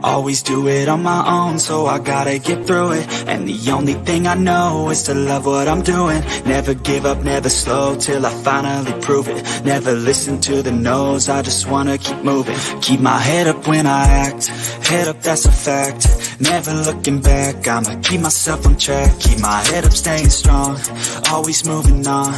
Always do it on my own, so I gotta get through it. And the only thing I know is to love what I'm doing. Never give up, never slow, till I finally prove it. Never listen to the no's, I just wanna keep moving. Keep my head up when I act, head up, that's a fact. Never looking back, I'ma keep myself on track. Keep my head up, staying strong, always moving on.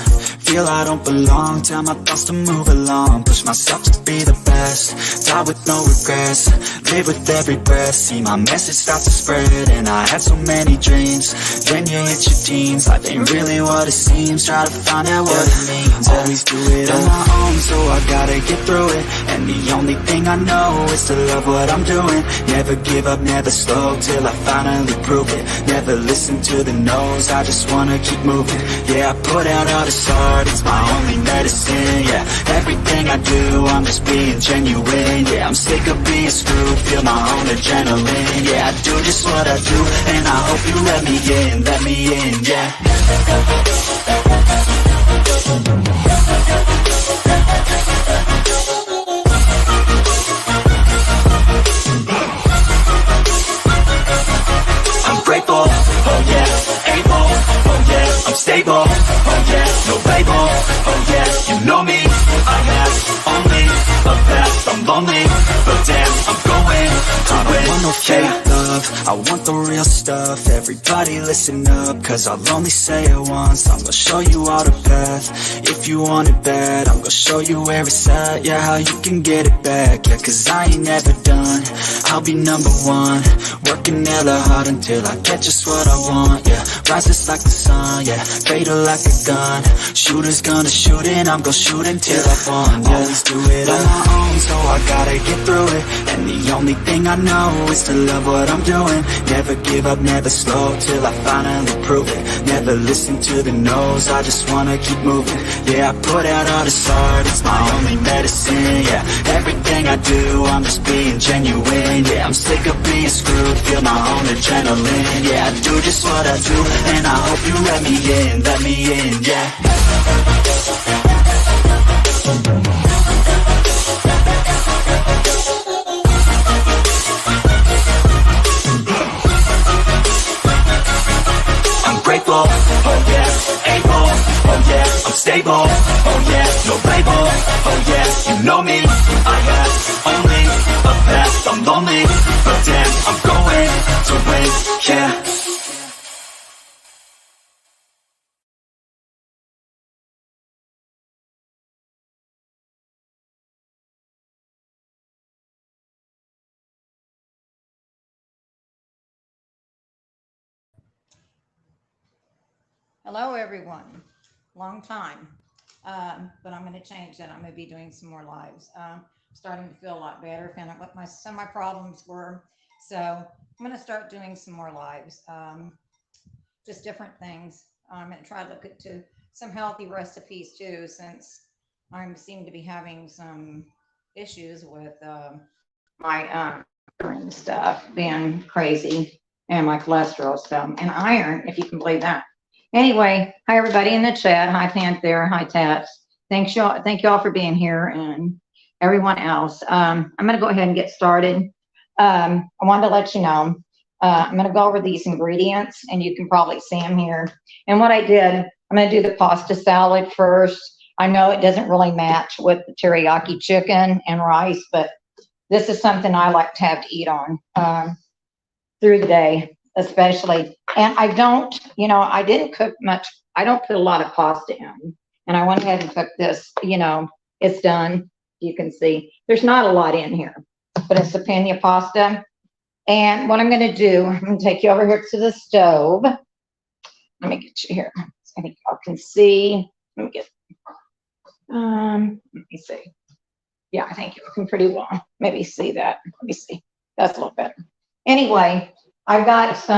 Feel I don't belong, tell my thoughts to move along. Push myself to be the best, die with no regrets. Live with every breath, see my message start to spread. And I had so many dreams, then you hit your teens. Life ain't really what it seems, try to find out what it means. Always do it on my own, so I gotta get through it. And the only thing I know is to love what I'm doing. Never give up, never slow, till I finally prove it. Never listen to the no's, I just wanna keep moving. Yeah, I put out all this art, it's my only medicine. Yeah, everything I do, I'm just being genuine. Yeah, I'm sick of being screwed, feel my own adrenaline. Yeah, I do just what I do, and I hope you let me in, yeah. I'm grateful, oh yeah, able, oh yeah, I'm stable, oh yeah, no label, oh yeah, you know me, I have only a past, I'm lonely, but damn, I'm going to win. I don't want no fake love, I want the real stuff. Everybody listen up, cause I'll only say it once. I'm gonna show you all the path, if you want it bad. I'm gonna show you where it's at, yeah, how you can get it back. Yeah, cause I ain't never done, I'll be number one. Working hella hard until I get just what I want, yeah. Rises like the sun, yeah, fatal like a gun. Shooters gonna shoot and I'm gonna shoot until I won, yeah. Always do it on my own, so I gotta get through it. And the only thing I know is to love what I'm doing. Never give up, never slow, till I finally prove it. Never listen to the no's, I just wanna keep moving. Yeah, I put out all this art, it's my only medicine. Yeah, everything I do, I'm just being genuine. Yeah, I'm sick of being screwed, feel my own adrenaline. Yeah, I do just what I do, and I hope you let me in, yeah. Grateful, oh yeah, able, oh yeah, I'm stable, oh yeah, no label, oh yeah, you know me, I have only a past, I'm lonely, but damn, I'm going to win, yeah. Hello, everyone. Long time. But I'm going to change that. I'm going to be doing some more lives. Starting to feel a lot better. Found out what some of my problems were. So I'm going to start doing some more lives. Just different things. I'm going to try to look into some healthy recipes too, since I seem to be having some issues with my and stuff being crazy, and my cholesterol stuff, and iron, if you can believe that. Anyway, hi everybody in the chat. Hi Panther. Hi Tats. Thank y'all for being here, and everyone else. I'm going to go ahead and get started. I wanted to let you know I'm going to go over these ingredients, and you can probably see them here. And what I did, I'm going to do the pasta salad first. I know it doesn't really match with the teriyaki chicken and rice, but this is something I like to have to eat on through the day, especially. And I don't, I didn't cook much. I don't put a lot of pasta in. And I went ahead and cooked this, it's done. You can see there's not a lot in here, but it's a penne pasta. And what I'm going to do, I'm going to take you over here to the stove. Let me get you here. I think y'all can see. Let me get, let me see. Yeah, I think you're looking pretty well. Maybe see that. Let me see. That's a little better. Anyway, I got it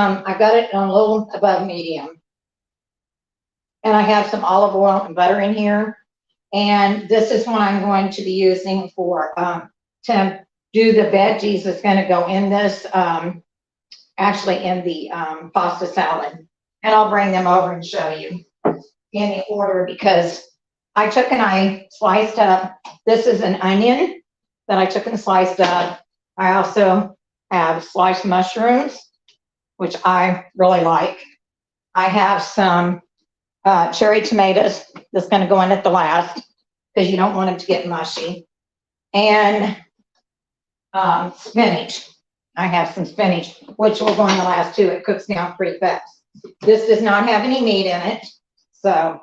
on a little above medium. And I have some olive oil and butter in here. And this is what I'm going to be using for, to do the veggies that's going to go in this, actually in the pasta salad. And I'll bring them over and show you in the order, because I took and I sliced up, this is an onion that I took and sliced up. I also have sliced mushrooms, which I really like. I have some cherry tomatoes that's going to go in at the last because you don't want them to get mushy. And spinach. I have some spinach, which will go in the last too. It cooks down pretty fast. This does not have any meat in it. So,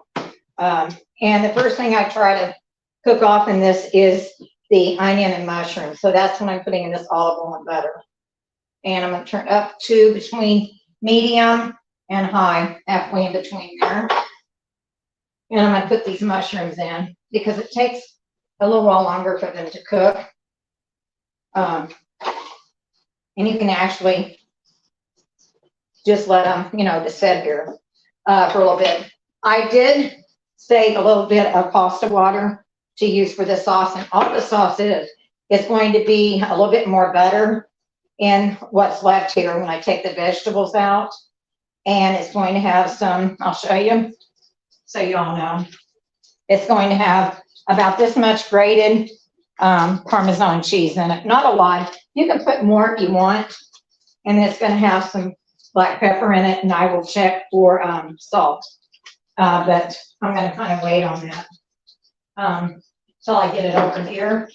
and the first thing I try to cook off in this is the onion and mushroom. So that's when I'm putting in this olive oil and butter. And I'm going to turn up to between medium and high, halfway in between there. And I'm going to put these mushrooms in because it takes a little while longer for them to cook. And you can actually just let them, just sit here for a little bit. I did save a little bit of pasta water to use for the sauce, and all the sauce is going to be a little bit more butter in what's left here when I take the vegetables out. And it's going to have some, I'll show you so you all know. It's going to have about this much grated Parmesan cheese in it. Not a lot. You can put more if you want. And it's going to have some black pepper in it, and I will check for salt. But I'm going to kind of wait on that till I get it over here.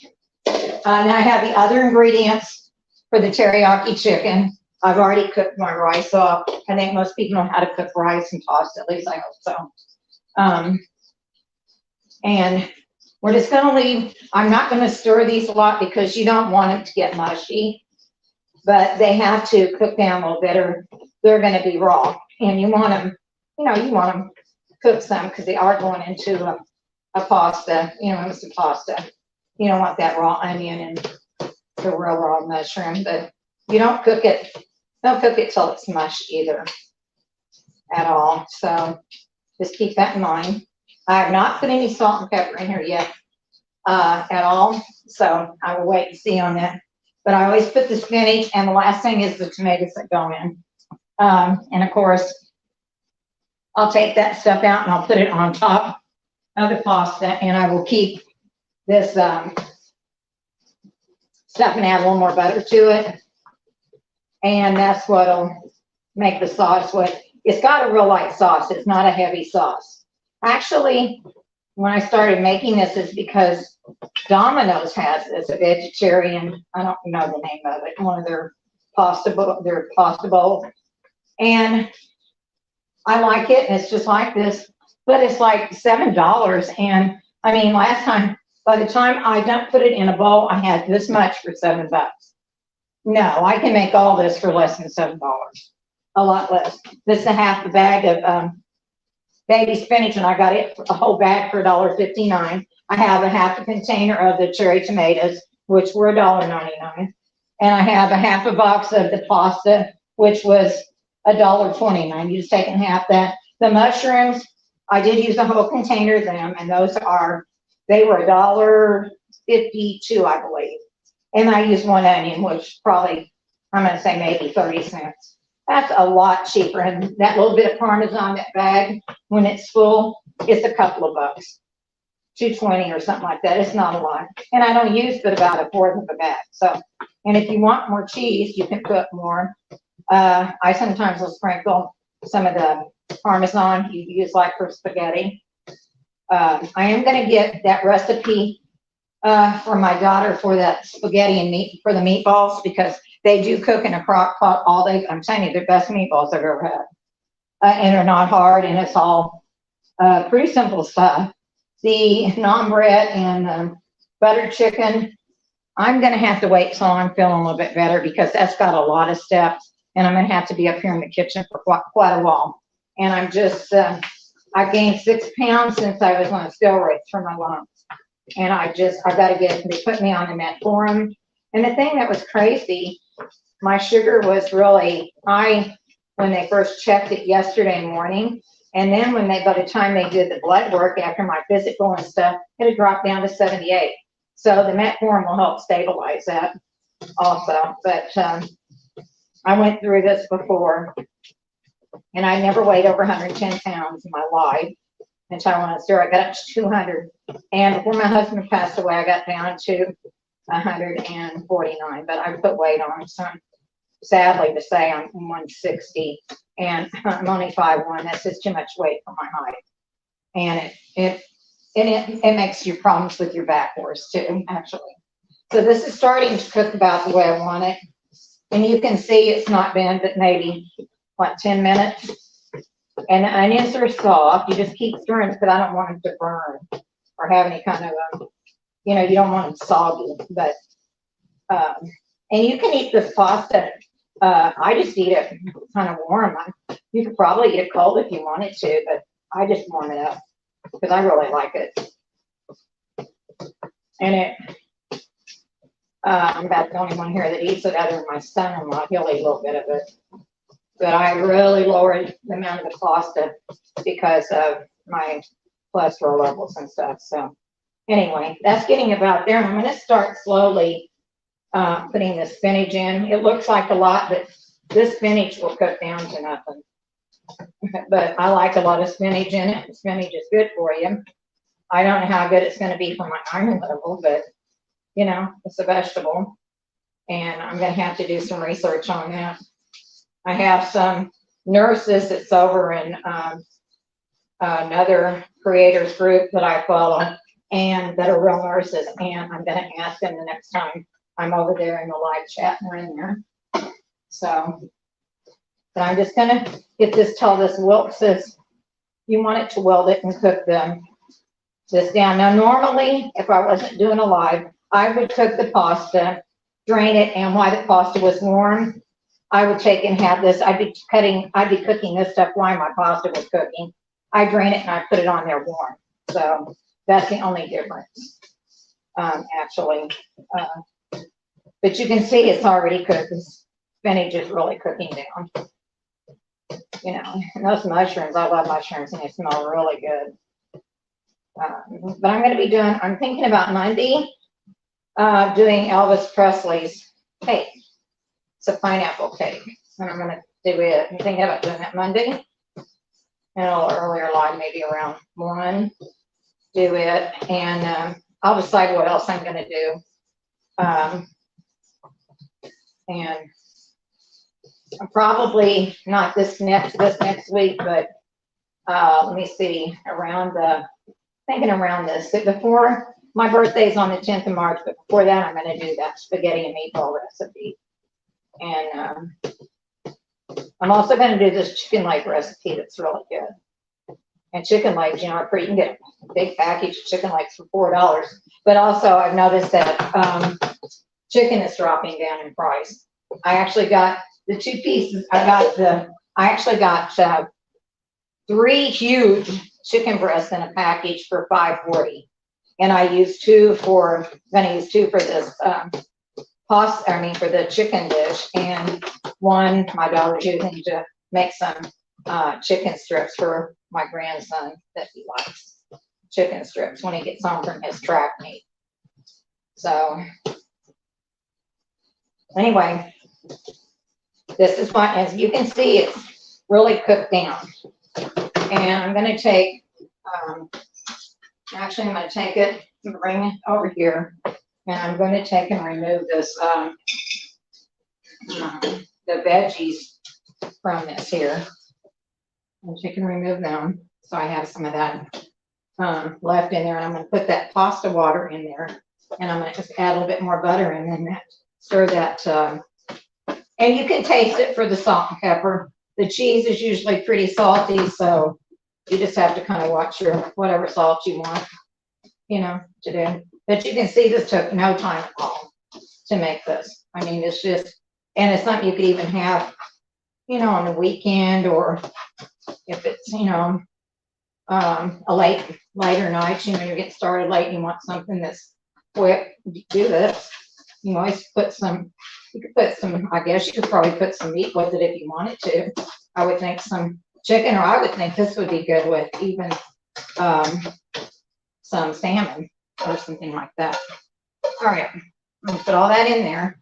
Now I have the other ingredients for the teriyaki chicken. I've already cooked my rice off. I think most people know how to cook rice and pasta, at least I hope so. And we're just going to leave. I'm not going to stir these a lot because you don't want them to get mushy, but they have to cook down a little bit or they're going to be raw. And you want them, you want them cook some because they are going into a pasta, it's a pasta. You don't want that raw onion and the real raw mushroom, but you don't cook it till it's mushed either at all. So just keep that in mind. I have not put any salt and pepper in here yet at all, so I will wait and see on that. But I always put the spinach, and the last thing is the tomatoes that go in. And of course, I'll take that stuff out and I'll put it on top of the pasta, and I will keep this stuff and add a little more butter to it. And that's what'll make the sauce it's got a real light sauce. It's not a heavy sauce. Actually, when I started making this is because Domino's has this, a vegetarian, I don't know the name of it, one of their pasta bowl. And I like it, and it's just like this, but it's like $7. And I mean, last time, by the time I don't put it in a bowl, I had this much for $7. No, I can make all this for less than $7, a lot less. This is a half a bag of baby spinach, and I got it a whole bag for $1.59. I have a half a container of the cherry tomatoes, which were $1.99. And I have a half a box of the pasta, which was $1.29. You just take in half that. The mushrooms, I did use a whole container of them, and they were $1.52, I believe. And I used one onion, which probably, I'm going to say maybe 30 cents. That's a lot cheaper. And that little bit of Parmesan, that bag, when it's full, it's a couple of bucks, $2.20 or something like that. It's not a lot. And I don't use but about a fourth of a bag. So, and if you want more cheese, you can put more. I sometimes will sprinkle some of the Parmesan you use like for spaghetti. I am going to get that recipe for my daughter for that spaghetti and for the meatballs, because they do cook in a crock pot all day. I'm telling you, they're the best meatballs I've ever had. And they're not hard, and it's all pretty simple stuff. The naan bread and buttered chicken, I'm going to have to wait till I'm feeling a little bit better because that's got a lot of steps, and I'm going to have to be up here in the kitchen for quite a while. And I'm just, I've gained 6 pounds since I was on steroids for my lungs. And I got to they put me on the metformin. And the thing that was crazy, my sugar was really high when they first checked it yesterday morning. And then by the time they did the blood work after my physical and stuff, it had dropped down to 78. So the metformin will help stabilize that also. But I went through this before, and I never weighed over 110 pounds in my life until I went on steroid. I got up to 200. And before my husband passed away, I got down to 149, but I put weight on. So sadly to say, I'm 160 and I'm only 5'1". That's just too much weight for my height. And it makes you problems with your back worse too, actually. So this is starting to cook about the way I want it. And you can see it's not been but maybe, what, 10 minutes? And the onions are soft. You just keep stirring because I don't want them to burn or have any kind of, you don't want them soggy. But, and you can eat this pasta. I just eat it kind of warm. You could probably eat it cold if you wanted to, but I just warm it up because I really like it. And I'm about the only one here that eats it other than my son-in-law. He'll eat a little bit of it. But I really lowered the amount of the pasta because of my cholesterol levels and stuff. So anyway, that's getting about there. And I'm going to start slowly putting the spinach in. It looks like a lot, but this spinach will cook down to nothing. But I like a lot of spinach in it. Spinach is good for you. I don't know how good it's going to be for my iron level, but it's a vegetable, and I'm going to have to do some research on that. I have some nurses that's over in another creators group that I follow, and that are real nurses, and I'm going to ask them the next time I'm over there in the live chat, and they're in there. So, but I'm just going to get this till this wilts. Says you want it to weld it and cook this down. Now, normally, if I wasn't doing a live, I would cook the pasta, drain it, and while the pasta was warm, I would take and have this. I'd be cooking this stuff while my pasta was cooking. I drain it and I put it on there warm. So that's the only difference, actually. But you can see it's already cooked. The spinach is really cooking down. And those mushrooms, I love mushrooms, and they smell really good. But I'm thinking about Monday, doing Elvis Presley's cake. It's a pineapple cake, and I'm going to do it. I'm thinking about doing that Monday, and a little earlier, like maybe around 1, do it, and I'll decide what else I'm going to do. And probably not this next week, but let me see, thinking around this. Before my birthday is on the 10th of March, but before that, I'm going to do that spaghetti and meatball recipe. And I'm also going to do this chicken leg recipe that's really good. And chicken legs, you can get a big package of chicken legs for $4. But also, I've noticed that chicken is dropping down in price. I actually got the 2 pieces. I actually got 3 huge chicken breasts in a package for $5.40, and I used 2 for. Going to use 2 for this for the chicken dish, and 1 my daughter's using to make some chicken strips for my grandson that he likes chicken strips when he gets home from his track meet. So anyway, this is what, as you can see, it's really cooked down. And I'm going to take, actually I'm going to take it and bring it over here, and I'm going to take and remove this, the veggies from this here. And you can remove them. So I have some of that left in there, and I'm going to put that pasta water in there, and I'm going to just add a little bit more butter and then stir that, and you can taste it for the salt and pepper. The cheese is usually pretty salty, so you just have to kind of watch your whatever salt you want, to do. But you can see this took no time at all to make this. I mean, it's just, and it's something you could even have, on the weekend, or if it's, a later night, you get started late and you want something that's quick, you do this. You always I guess you could probably put some meat with it if you wanted to. I would think some chicken, or I would think this would be good with even some salmon or something like that. All right, I'm going to put all that in there,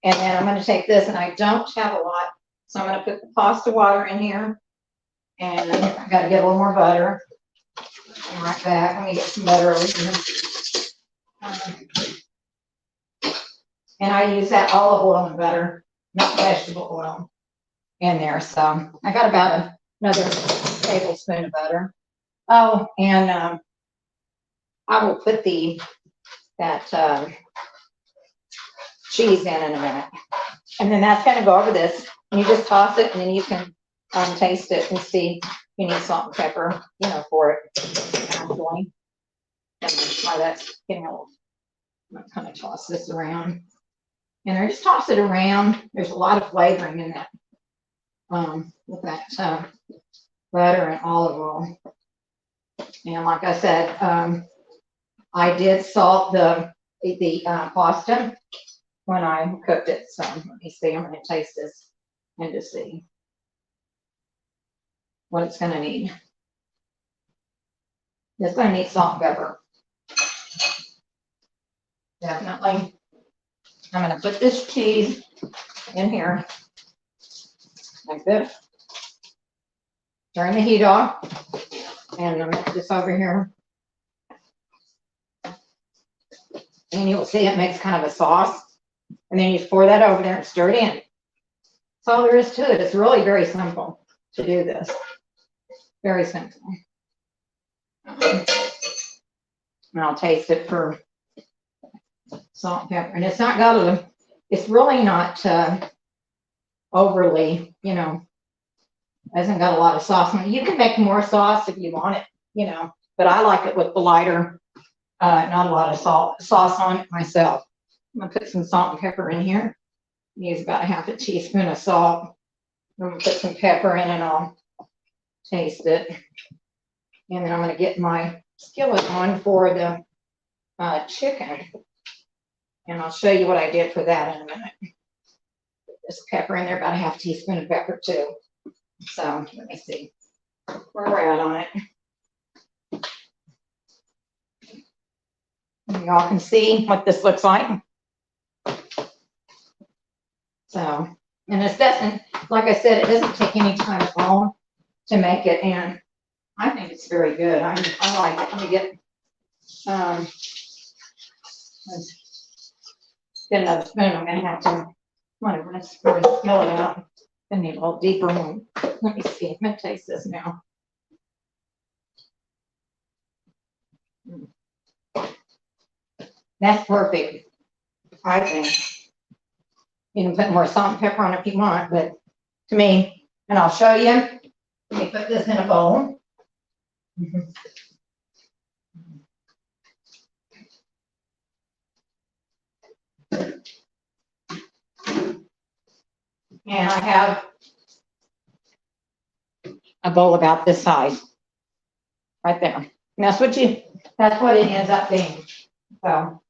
and then I'm going to take this, and I don't have a lot, so I'm going to put the pasta water in here, and I've got to get a little more butter. And right back, let me get some butter over here. And I use that olive oil and butter not vegetable oil in there. So I got about another tablespoon of butter. Oh, and I will put that cheese in a minute. And then that's going to go over this. And you just toss it, and then you can taste it and see if you need salt and pepper, for it. Actually. And why that's getting a little, I'm going to kind of toss this around. And I just toss it around. There's a lot of flavoring in that, with that butter and olive oil. And like I said, I did salt the pasta when I cooked it. So let me see. I'm going to taste this and just see what it's going to need. It's going to need salt and pepper. Definitely. I'm going to put this cheese in here like this. Turn the heat off. And I'm going to put this over here. And you'll see it makes kind of a sauce. And then you just pour that over there and stir it in. That's all there is to it. It's really very simple to do this. Very simple. And I'll taste it for salt and pepper. And it's not got a, it's really not overly, hasn't got a lot of sauce on it. You can make more sauce if you want it, but I like it with the lighter, not a lot of sauce on it myself. I'm gonna put some salt and pepper in here. Use about a half a teaspoon of salt. I'm gonna put some pepper in and I'll taste it. And then I'm gonna get my skillet on for the chicken. And I'll show you what I did for that in a minute. Put this pepper in there, about a half teaspoon of pepper too. So let me see where we're at on it. Y'all can see what this looks like. So, and it doesn't, like I said, it doesn't take any time at all to make it, and I think it's very good. I like it. Let me get another spoon. I'm gonna have to whatever. Let's pour the skillet out. I need a little deeper one. Let me see. I'm gonna taste this now. That's perfect, I think. You can put more salt and pepper on if you want, but to me, and I'll show you. Let me put this in a bowl. And I have a bowl about this size, right there. And that's what it ends up being. So,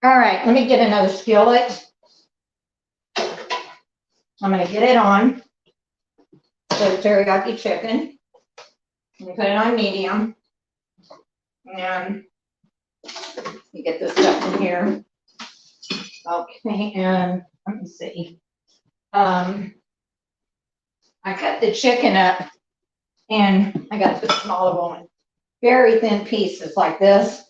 all right, let me get another skillet. I'm going to get it on the teriyaki chicken. I'm going to put it on medium. And you get this stuff in here. Okay, and let me see. I cut the chicken up and I got to put some olive oil in very thin pieces like this.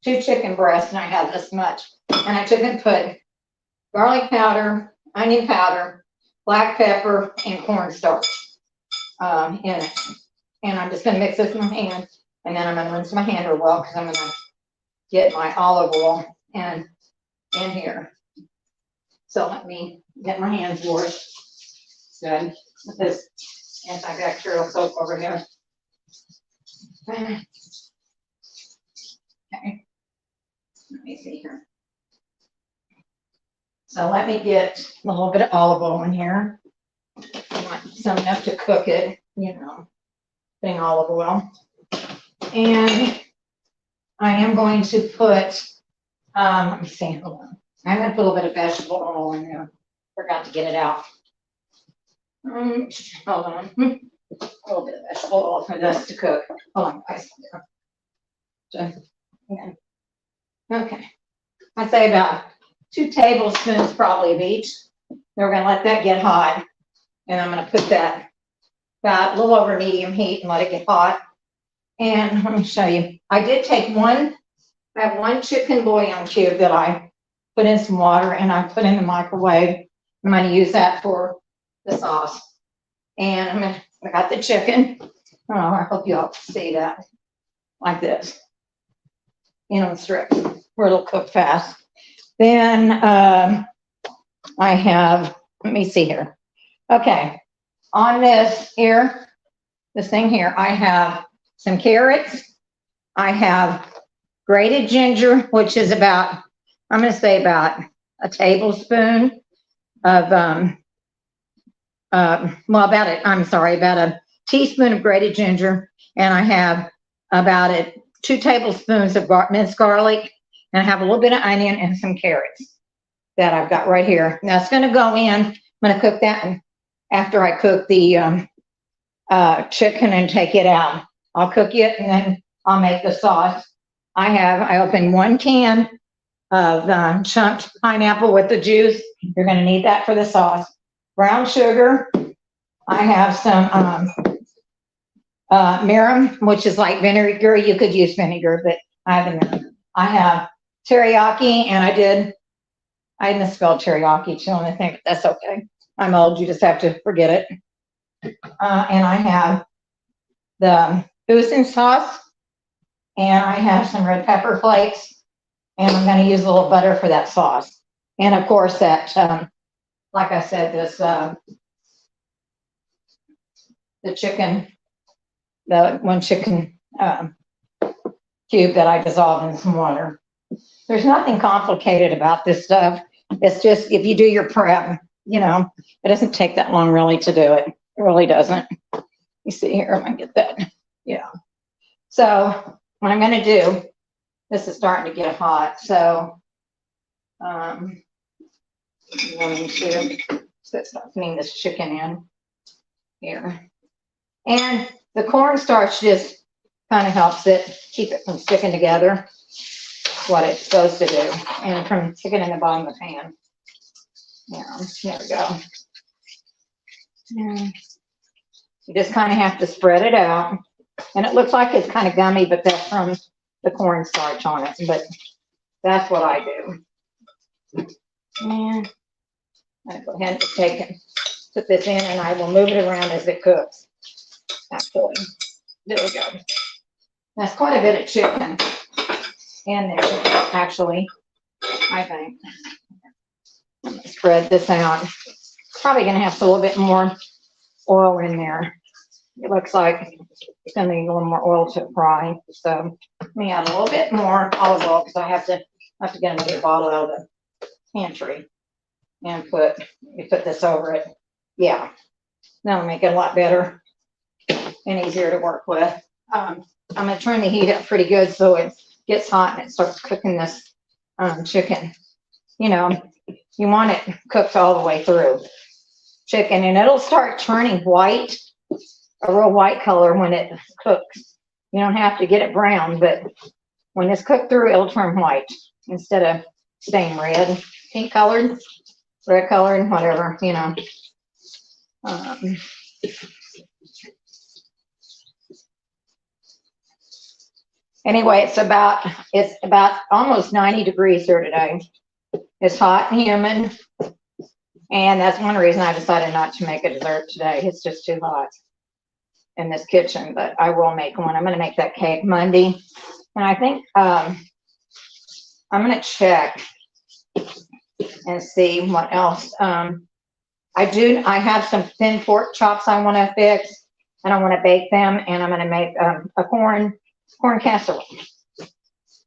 2 chicken breasts, and I have this much. And I took and put garlic powder, onion powder, black pepper, and cornstarch in it. And I'm just going to mix this in my hand, and then I'm going to rinse my hand real well because I'm going to get my olive oil in here. So let me get my hands washed. Good. With this antibacterial soap over here. Okay. Let me see here. So let me get a little bit of olive oil in here. I want some enough to cook it, putting olive oil. And I am going to put, let me see, hold on. I'm going to put a little bit of vegetable oil in there. Forgot to get it out. Hold on. A little bit of vegetable oil for this to cook. Hold on, guys. Okay. I'd say about 2 tablespoons probably of each. Then we're going to let that get hot. And I'm going to put that about a little over medium heat and let it get hot. And let me show you. I did take I have 1 chicken bouillon cube that I put in some water and I put in the microwave I'm going to use that for the sauce. And I got the chicken. Oh, I hope you all can see that. Like this. Strips where it'll cook fast. Then I have, let me see here. Okay. On this thing here, I have some carrots. I have grated ginger, which is about, I'm going to say about a tablespoon of, about a teaspoon of grated ginger. And I have about 2 tablespoons of minced garlic. And I have a little bit of onion and some carrots that I've got right here. Now it's going to go in. I'm going to cook that after I cook the chicken and take it out. I'll cook it and then I'll make the sauce. I opened 1 can of chunked pineapple with the juice. You're going to need that for the sauce. Brown sugar. I have some mirin, which is like vinegar. You could use vinegar, but I have the mirin. I have teriyaki, and I misspelled teriyaki too, and I think that's okay. I'm old, you just have to forget it. And I have the hoisin sauce, and I have some red pepper flakes, and I'm going to use a little butter for that sauce. And of course that, like I said, this, the chicken, the 1 chicken cube that I dissolved in some water. There's nothing complicated about this stuff. It's just, if you do your prep, it doesn't take that long really to do it. It really doesn't. You see here, I'm gonna get that. Yeah. So what I'm gonna do, this is starting to get hot. So I'm going to start putting this chicken in here. And the cornstarch just kind of helps it keep it from sticking together. What it's supposed to do, and from sticking in the bottom of the pan. Yeah, there we go. Yeah. You just kind of have to spread it out, and it looks like it's kind of gummy, but that's from the cornstarch on it. But that's what I do. And I'm gonna go ahead and put this in, and I will move it around as it cooks. Actually, there we go. That's quite a bit of chicken in there, actually, I think. I'm gonna spread this out. Probably gonna have a little bit more oil in there. It looks like it's gonna need a little more oil to fry. So let me add a little bit more olive oil because I have to get another bottle out of the pantry and put this over it. Yeah, that'll make it a lot better and easier to work with. I'm gonna turn the heat up pretty good so it gets hot and it starts cooking this chicken. You want it cooked all the way through. Chicken, and it'll start turning white, a real white color when it cooks. You don't have to get it brown, but when it's cooked through, it'll turn white instead of staying red, pink colored, red colored, whatever, Anyway, it's about almost 90 degrees here today. It's hot and humid, and that's one reason I decided not to make a dessert today. It's just too hot in this kitchen, but I will make one. I'm going to make that cake Monday, and I think I'm going to check and see what else. I have some thin pork chops I want to fix, and I want to bake them, and I'm going to make a corn casserole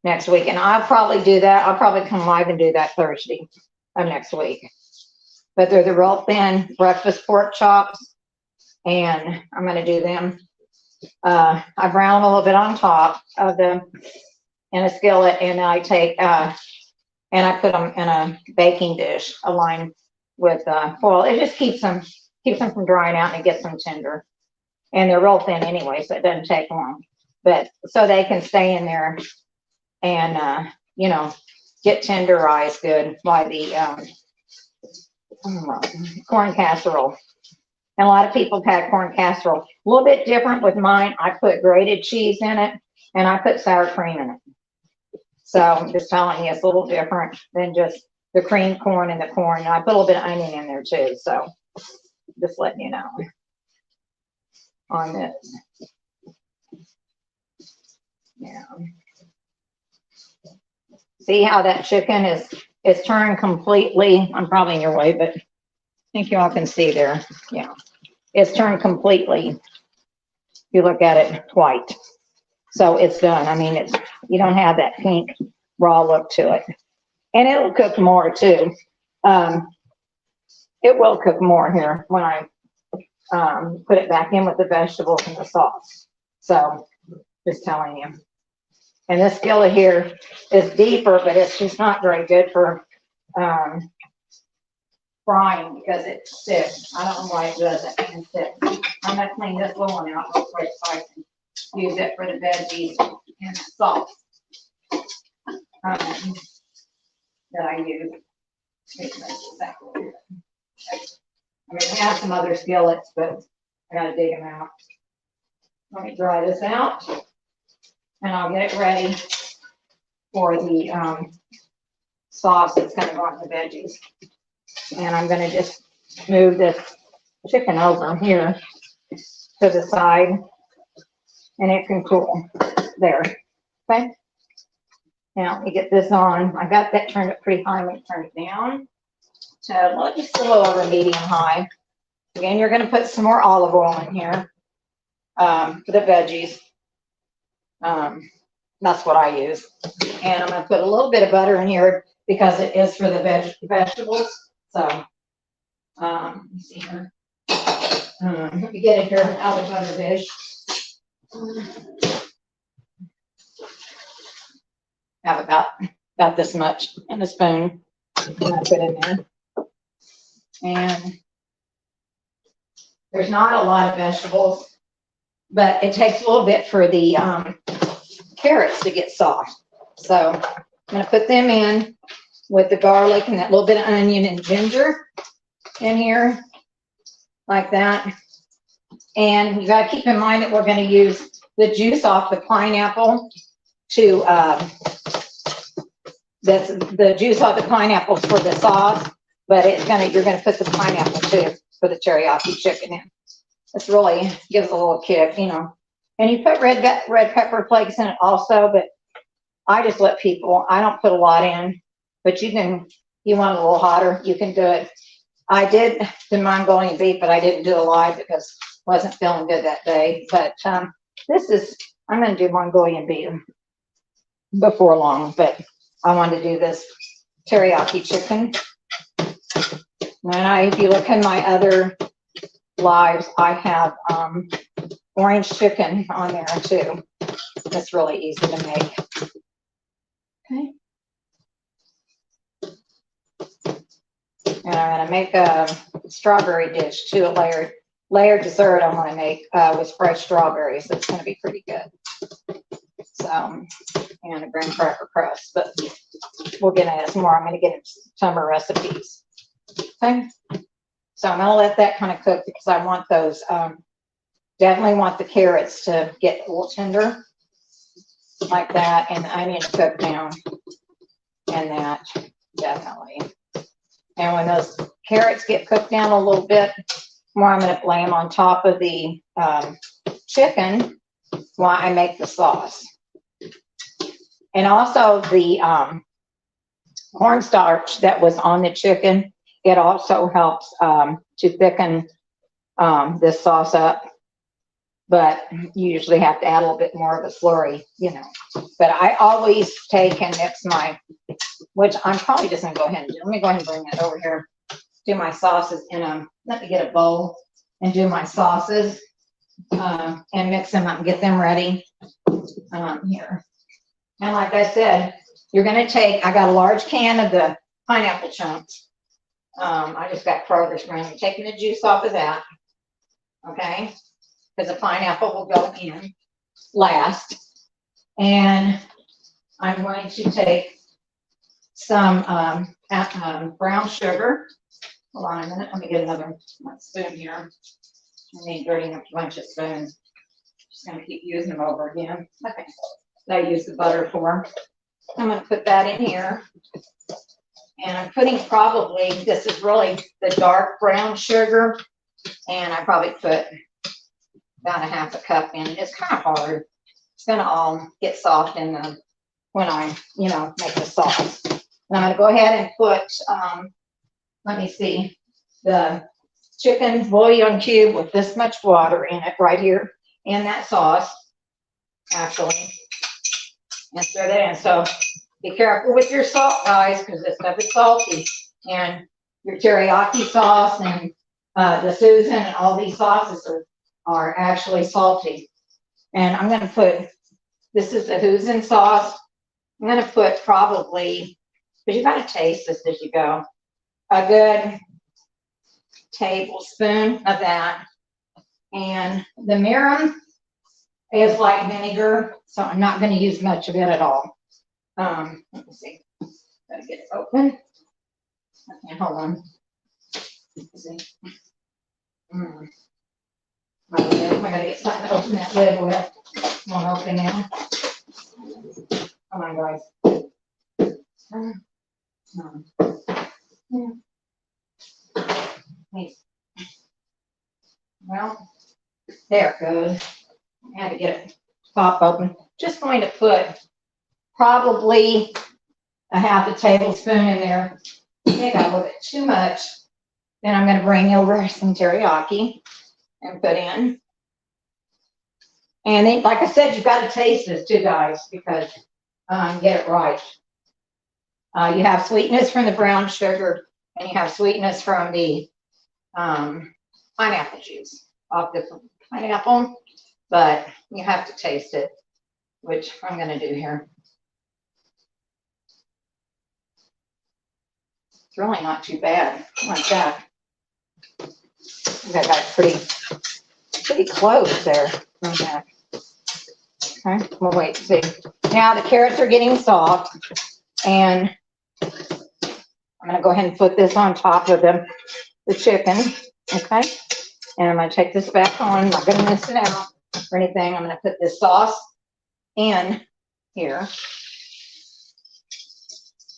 next week, and I'll probably do that. I'll probably come live and do that Thursday of next week. But they're the real thin breakfast pork chops, and I'm going to do them. I brown a little bit on top of them in a skillet, and I take and I put them in a baking dish aligned with foil. It just keeps them from drying out, and it gets them tender. And they're real thin anyway, so it doesn't take long. But so they can stay in there and get tenderized good by the corn casserole. And a lot of people have had corn casserole. A little bit different with mine. I put grated cheese in it, and I put sour cream in it. So I'm just telling you, it's a little different than just the creamed corn and the corn. And I put a little bit of onion in there too. So just letting you know on this. Yeah. See how that chicken is turned completely. I'm probably in your way, but I think you all can see there. Yeah. It's turned completely. If you look at it, white. So it's done. I mean, you don't have that pink raw look to it. And it'll cook more too. It will cook more here when I put it back in with the vegetables and the sauce. So just telling you. And this skillet here is deeper, but it's just not very good for frying because it sticks. I don't know why it does it. It sticks. I'm going to clean this little one out real quick so I can use it for the veggies and the sauce that I use. I mean, we have some other skillets, but I gotta dig them out. Let me dry this out, and I'll get it ready for the sauce that's gonna go on the veggies. And I'm gonna just move this chicken over here to the side, and it can cool there. Okay. Now let me get this on. I got that turned up pretty high. Let me turn it down to just a little over medium high. Again, you're going to put some more olive oil in here for the veggies. That's what I use. And I'm going to put a little bit of butter in here because it is for the vegetables. So, let me see here. Let me get it here out of the butter dish. Have about this much in a spoon. And I put in there. And there's not a lot of vegetables, but it takes a little bit for the carrots to get soft. So I'm going to put them in with the garlic and that little bit of onion and ginger in here, like that. And you got to keep in mind that we're going to use the juice off the pineapple to the juice off the pineapples for the sauce, but you're gonna put the pineapple too for the teriyaki chicken in. This really gives a little kick, you know. And you put red pepper flakes in it also, but I just let people. I don't put a lot in, but you want it a little hotter, you can do it. I did the Mongolian beef, but I didn't do it live because I wasn't feeling good that day. But I'm gonna do Mongolian beef before long, but I wanted to do this teriyaki chicken. And if you look in my other lives, I have orange chicken on there too. That's really easy to make. Okay. And I'm gonna make a strawberry dish too, a layered dessert I want to make with fresh strawberries. It's gonna be pretty good. So, and a graham cracker crust, but we'll get into some more. I'm going to get into some more recipes. Okay, so I'm going to let that kind of cook because I want those. Definitely want the carrots to get a little tender, like that, and the onion to cook down, and that definitely. And when those carrots get cooked down a little bit more, I'm going to lay them on top of the chicken while I make the sauce. And also the cornstarch that was on the chicken, it also helps to thicken this sauce up. But you usually have to add a little bit more of a slurry, you know. But I always take and mix which I'm probably just going to go ahead and do. Let me go ahead and bring that over here. Do my sauces let me get a bowl and do my sauces and mix them up and get them ready here. And like I said, you're going to I got a large can of the pineapple chunks. I just got Kroger's brand. I'm taking the juice off of that. Okay. Because the pineapple will go in last. And I'm going to take some brown sugar. Hold on a minute. Let me get another spoon here. I need dirtying up a bunch of spoons. Just going to keep using them over again. Okay. That I use the butter for. I'm going to put that in here. And I'm putting probably, this is really the dark brown sugar, and I probably put about a half a cup in. It's kind of hard. It's gonna all get soft in the, when I, make the sauce. And I'm gonna go ahead and put, let me see, the chicken bouillon cube with this much water in it right here in that sauce, actually. And stir that in. So be careful with your salt, guys, because this stuff is salty. And your teriyaki sauce and the Susan and all these sauces are actually salty. And I'm going to put, this is the Susan sauce. I'm going to put probably, because you got to taste this as you go, a good tablespoon of that. And the mirin is like vinegar, so I'm not going to use much of it at all. Let me see. Gotta get it open. Okay, hold on. Let's see. I gotta get something to open that lid with. Won't open now. Come on, guys. Well, there it goes. I had to get it pop open. Just going to put probably a half a tablespoon in there. I think I got a little bit too much. Then I'm going to bring over some teriyaki and put in. And then, like I said, you've got to taste this too, guys, because get it right. You have sweetness from the brown sugar, and you have sweetness from the pineapple juice off the pineapple, but you have to taste it, which I'm going to do here. It's really not too bad like that. I got pretty close there on that. Okay, we'll wait to see. Now the carrots are getting soft, and I'm going to go ahead and put this on top of the chicken. Okay, and I'm going to take this back on. I'm not going to miss it out or anything. I'm going to put this sauce in here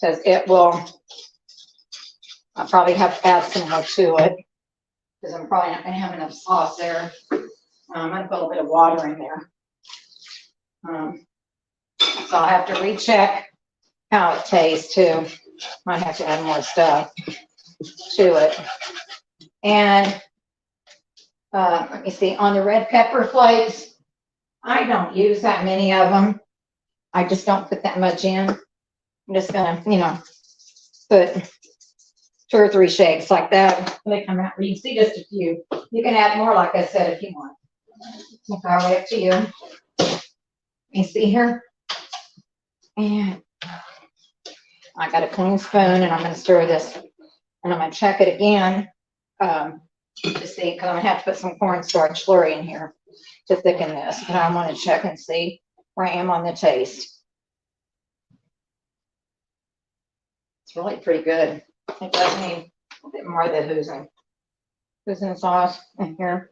because it will. I'll probably have to add some more to it because I'm probably not going to have enough sauce there. I'm going to put a little bit of water in there. So I'll have to recheck how it tastes too. Might have to add more stuff to it. And let me see, on the red pepper flakes, I don't use that many of them. I just don't put that much in. I'm just going to, put 2 or 3 shakes like that. They come out. You can see just a few. You can add more, like I said, if you want. It's entirely up to you. Let me see here. And I got a clean spoon, and I'm going to stir this. And I'm going to check it again to see, because I'm going to have to put some cornstarch slurry in here to thicken this. But I want to check and see where I am on the taste. It's really pretty good. It does need a bit more of the Susan sauce in here.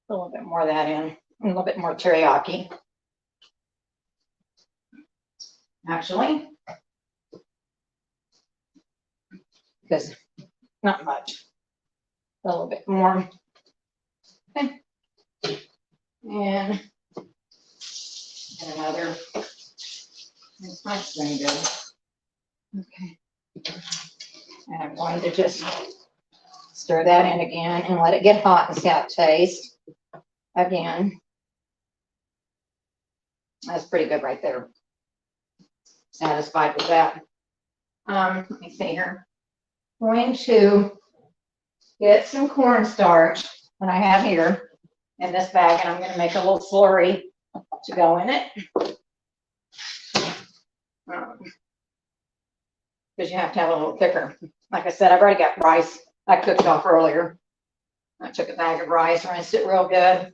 A little bit more of that in. And a little bit more teriyaki. Actually. Because not much. A little bit more. Okay. And another. This might be good. Okay. And I'm going to just stir that in again and let it get hot and see how it tastes. Again. That's pretty good right there. Satisfied with that. Let me see here. I'm going to get some cornstarch that I have here in this bag, and I'm going to make a little slurry to go in it. Because you have to have a little thicker. Like I said, I've already got rice I cooked off earlier. I took a bag of rice, rinsed it real good,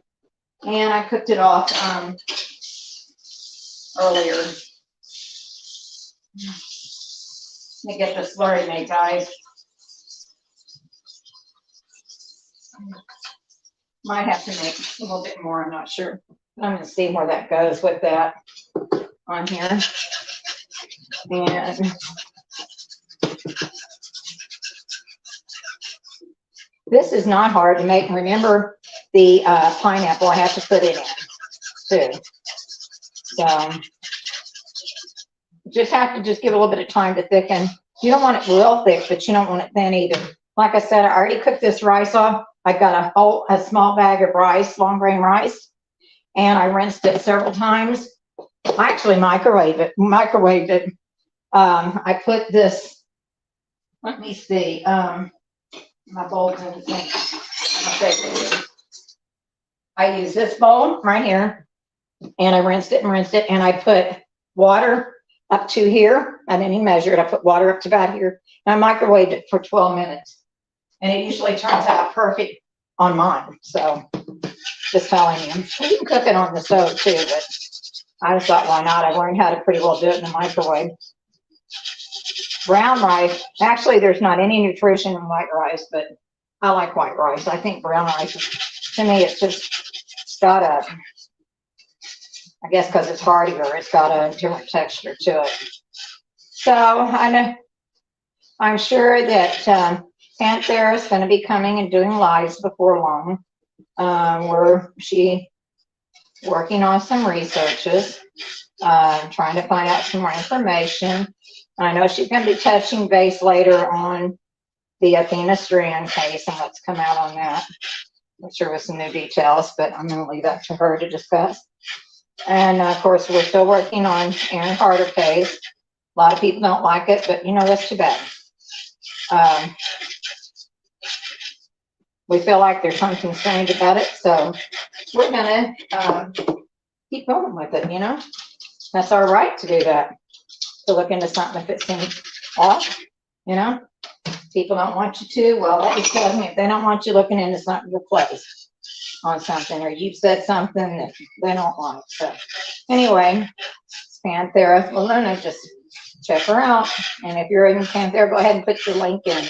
and I cooked it off earlier. Let me get the slurry made, guys. Might have to make a little bit more, I'm not sure. I'm going to see where that goes with that on here. And This is not hard to make. Remember the pineapple, I have to put it in too. So just have to just give it a little bit of time to thicken. You don't want it real thick, but you don't want it thin either. Like I said, I already cooked this rice off. I got a small bag of rice, long grain rice, and I rinsed it several times. I actually microwaved it. I put this, let me see, my bowl's in the sink. I use this bowl right here, and I rinsed it, and I put water up to here. I didn't even measure it. I put water up to about here, and I microwaved it for 12 minutes. And it usually turns out perfect on mine. So just telling you. You can cook it on the stove too, but I just thought, why not? I learned how to pretty well do it in the microwave. Brown rice, actually there's not any nutrition in white rice, but I like white rice. I think brown rice, to me, it's just got a, I guess because it's heartier, it's got a different texture to it. So I'm sure that Panthera is going to be coming and doing lives before long, where she working on some researches, trying to find out some more information. I know she's going to be touching base later on the Athena strand case and what's come out on that. I'm sure with some new details, but I'm going to leave that to her to discuss. And of course, we're still working on Aaron Carter case. A lot of people don't like it, but you know, that's too bad. We feel like there's something strange about it, so we're gonna keep going with it, you know? That's our right to do that, to look into something if it seems off, you know? People don't want you to, well, that just tells me if they don't want you looking into something, you're closed on something, or you've said something that they don't like. So anyway, Panthera Luna, just check her out. And if you're in Panthera, go ahead and put your link in.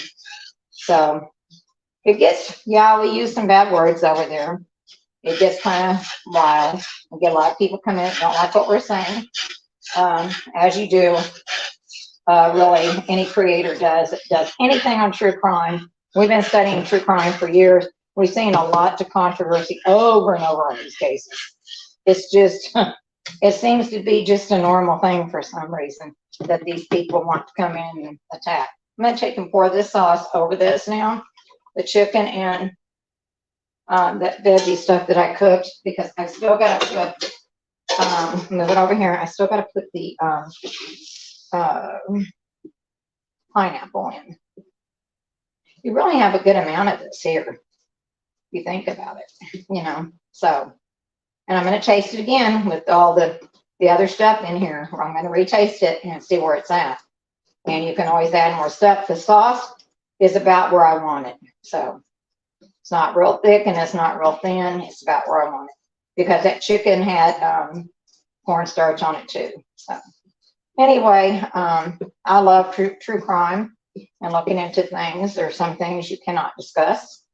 So it gets, yeah, we use some bad words over there. It gets kind of wild. We get a lot of people come in that don't like what we're saying, as you do. Really, any creator does anything on true crime. We've been studying true crime for years. We've seen a lot of controversy over and over in these cases. It's just, it seems to be just a normal thing for some reason that these people want to come in and attack. I'm going to take and pour this sauce over this now, the chicken and that veggie stuff that I cooked, because I still got to put, move it over here. I still got to put the pineapple in. You really have a good amount of this here, if you think about it, you know. So, and I'm going to taste it again with all the other stuff in here. I'm going to retaste it and see where it's at. And you can always add more stuff. The sauce is about where I want it. So it's not real thick and it's not real thin. It's about where I want it, because that chicken had cornstarch on it too. So anyway, I love true crime and looking into things. There are some things you cannot discuss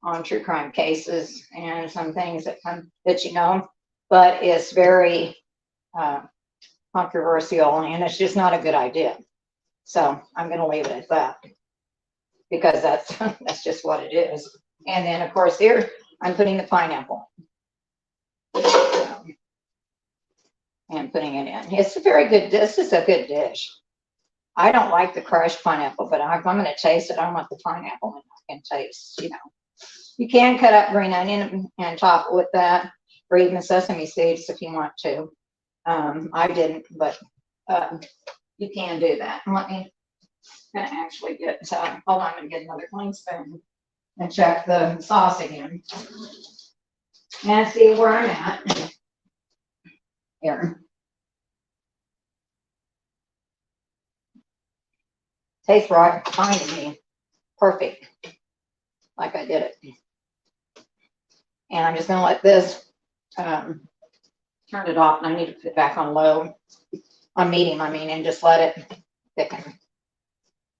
on true crime cases, and some things that you know, but it's very controversial, and it's just not a good idea. So I'm going to leave it at that, because that's just what it is. And then of course here I'm putting the pineapple and putting it in. It's a very good. This is a good dish. I don't like the crushed pineapple, but if I'm going to taste it, I want the pineapple, and I can taste, you know. You can cut up green onion and top it with that, or even sesame seeds if you want to. I didn't, but you can do that. And let me actually get, hold on, I'm going to get another clean spoon and check the sauce again and see where I'm at. Here. Tastes right, fine to me. Perfect. Like I did it. And I'm just going to let this turn it off, and I need to put it back on low, on medium, I mean, and just let it thicken.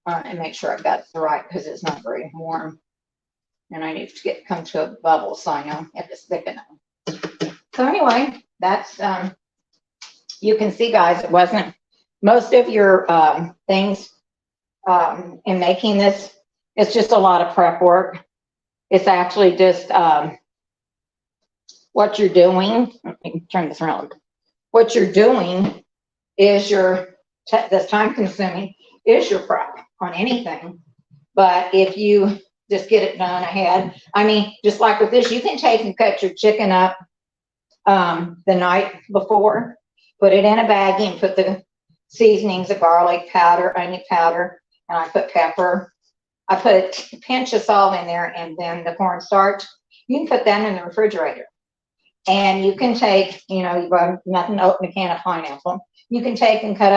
And make sure I've got it right, because it's not very warm. And I need to come to a bubble so I know if it's thick enough. So anyway, that's, you can see, guys, it wasn't, most of your things in making this, it's just a lot of prep work. It's actually just what you're doing. Let me turn this around. What you're doing is that's time consuming, is your prep on anything. But if you just get it done ahead, I mean, just like with this, you can take and cut your chicken up the night before, put it in a baggie and put the seasonings of garlic powder, onion powder, and I put pepper. I put a pinch of salt in there, and then the cornstarch. You can put that in the refrigerator. And you can take, you know, you've got nothing to open a can of pineapple. You can take and cut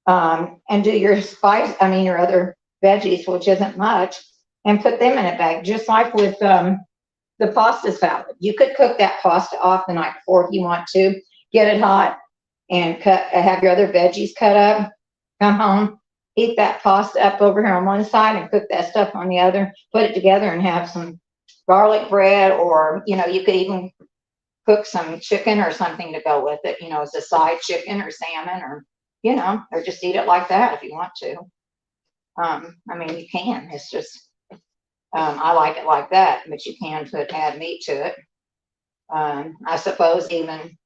up and do your your other veggies, which isn't much, and put them in a bag, just like with the pasta salad. You could cook that pasta off the night before if you want to, get it hot, and have your other veggies cut up, come home, eat that pasta up over here on one side and cook that stuff on the other, put it together and have some garlic bread, or, you know, you could even cook some chicken or something to go with it, you know, as a side, chicken or salmon, or, you know, or just eat it like that if you want to. I mean, you can. It's just, I like it like that, but you can add meat to it. I suppose even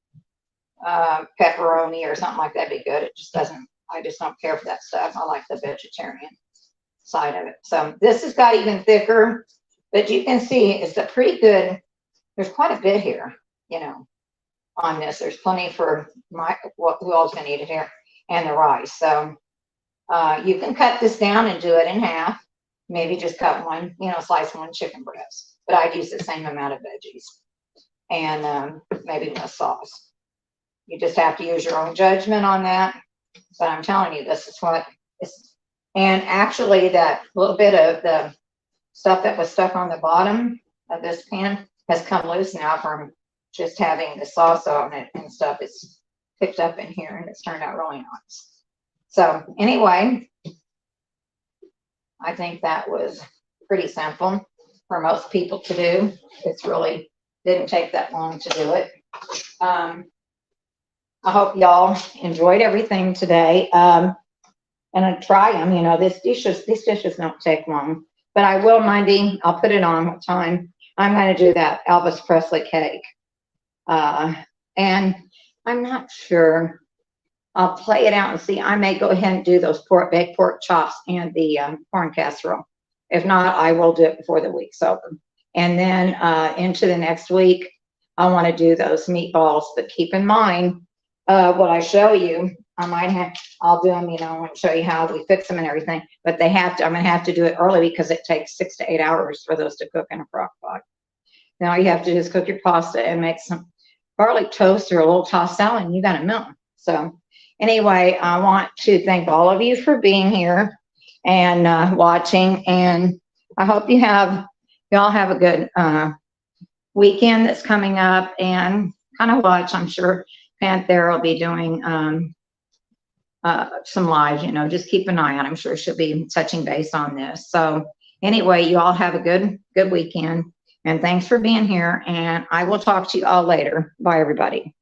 pepperoni or something like that would be good. It just doesn't, I just don't care for that stuff. I like the vegetarian side of it. So this has got even thicker, but you can see it's a pretty good, there's quite a bit here, you know, on this. There's plenty for who else can eat it here, and the rice. So you can cut this down and do it in half. Maybe just cut one, you know, slice one chicken breast. But I'd use the same amount of veggies, and maybe less sauce. You just have to use your own judgment on that. But I'm telling you, this is what is. And actually, that little bit of the stuff that was stuck on the bottom of this pan has come loose now from just having the sauce on it and stuff. It's picked up in here, and it's turned out really nice. So anyway, I think that was pretty simple for most people to do. It's really didn't take that long to do it. I hope y'all enjoyed everything today. And I try them, you know, these dishes don't take long, but I will Monday, I'll put it on what time. I'm going to do that Elvis Presley cake. And I'm not sure. I'll play it out and see. I may go ahead and do those baked pork chops and the corn casserole. If not, I will do it before the week's over. And then into the next week, I want to do those meatballs. But keep in mind, what I show you, I'll do them, you know, and show you how we fix them and everything. But I'm going to have to do it early because it takes 6 to 8 hours for those to cook in a crock pot. Now you have to just cook your pasta and make some garlic toast or a little tossed salad, and you got a meal. So anyway, I want to thank all of you for being here and watching. And I hope y'all have a good weekend that's coming up, and kind of watch. I'm sure Panther will be doing some live, you know, just keep an eye on. I'm sure she'll be touching base on this. So anyway, you all have a good weekend, and thanks for being here, and I will talk to you all later. Bye, everybody.